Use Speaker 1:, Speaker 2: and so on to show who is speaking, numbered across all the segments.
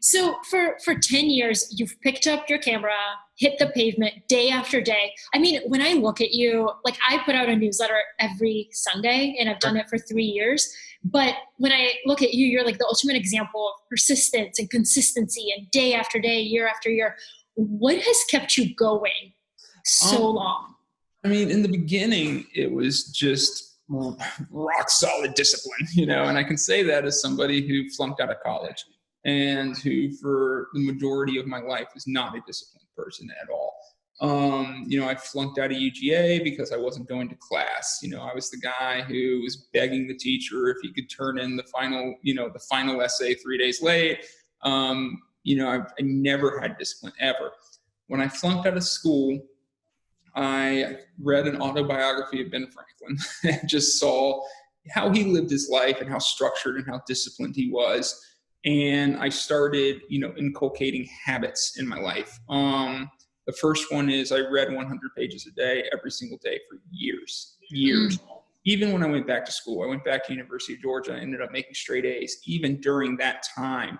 Speaker 1: So for 10 years, you've picked up your camera, hit the pavement day after day. I mean, when I look at you, like I put out a newsletter every Sunday and I've done it for 3 years. But when I look at you, you're like the ultimate example of persistence and consistency and day after day, year after year. What has kept you going so long?
Speaker 2: I mean, in the beginning, it was just rock solid discipline, and I can say that as somebody who flunked out of college and who for the majority of my life is not a disciplined person at all. I flunked out of UGA because I wasn't going to class. I was the guy who was begging the teacher if he could turn in the final essay 3 days late. I never had discipline ever. When I flunked out of school, I read an autobiography of Ben Franklin and just saw how he lived his life and how structured and how disciplined he was. And I started, inculcating habits in my life. The first one is I read 100 pages a day, every single day for years. Even when I went back to school, I went back to University of Georgia, I ended up making straight A's. Even during that time,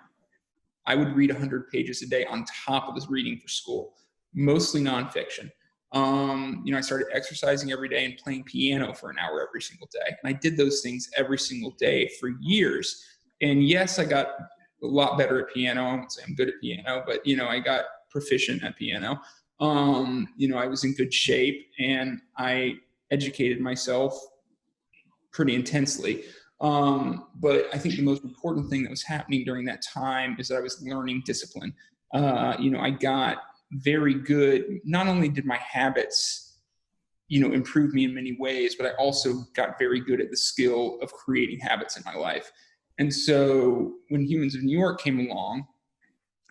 Speaker 2: I would read 100 pages a day on top of this reading for school, mostly nonfiction. I started exercising every day and playing piano for an hour every single day. And I did those things every single day for years. And yes, I got a lot better at piano. I won't say I'm good at piano, but, I got proficient at piano. I was in good shape and I educated myself pretty intensely. But I think the most important thing that was happening during that time is that I was learning discipline. I got very good. Not only did my habits, improve me in many ways, but I also got very good at the skill of creating habits in my life. And so when Humans of New York came along,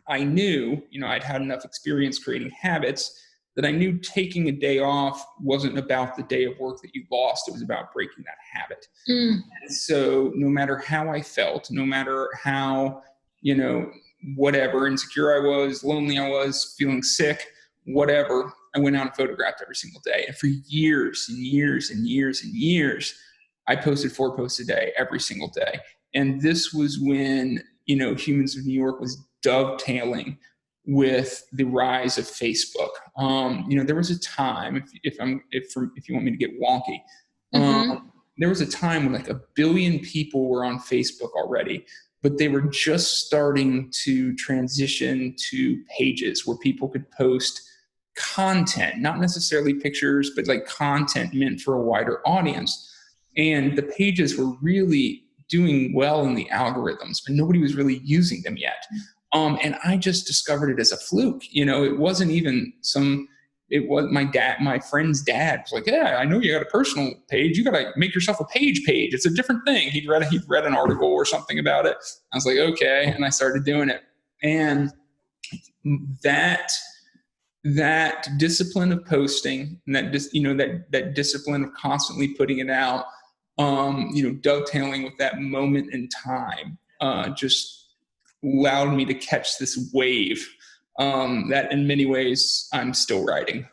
Speaker 2: I knew, I'd had enough experience creating habits that I knew taking a day off wasn't about the day of work that you lost. It was about breaking that habit. And so no matter how I felt, no matter how, whatever, insecure I was, lonely I was, feeling sick, whatever, I went out and photographed every single day. And for years and years and years and years, I posted 4 posts a day, every single day. And this was when, Humans of New York was dovetailing with the rise of Facebook. There was a time, if you want me to get wonky, there was a time when like 1 billion people were on Facebook already, but they were just starting to transition to pages where people could post content, not necessarily pictures, but like content meant for a wider audience. And the pages were really doing well in the algorithms, but nobody was really using them yet. And I just discovered it as a fluke. It wasn't even my friend's dad was like, yeah, I know you got a personal page. You got to make yourself a page. It's a different thing. He'd read an article or something about it. I was like, okay. And I started doing it. And that discipline of posting and that discipline of constantly putting it out, dovetailing with that moment in time, just allowed me to catch this wave that in many ways I'm still riding.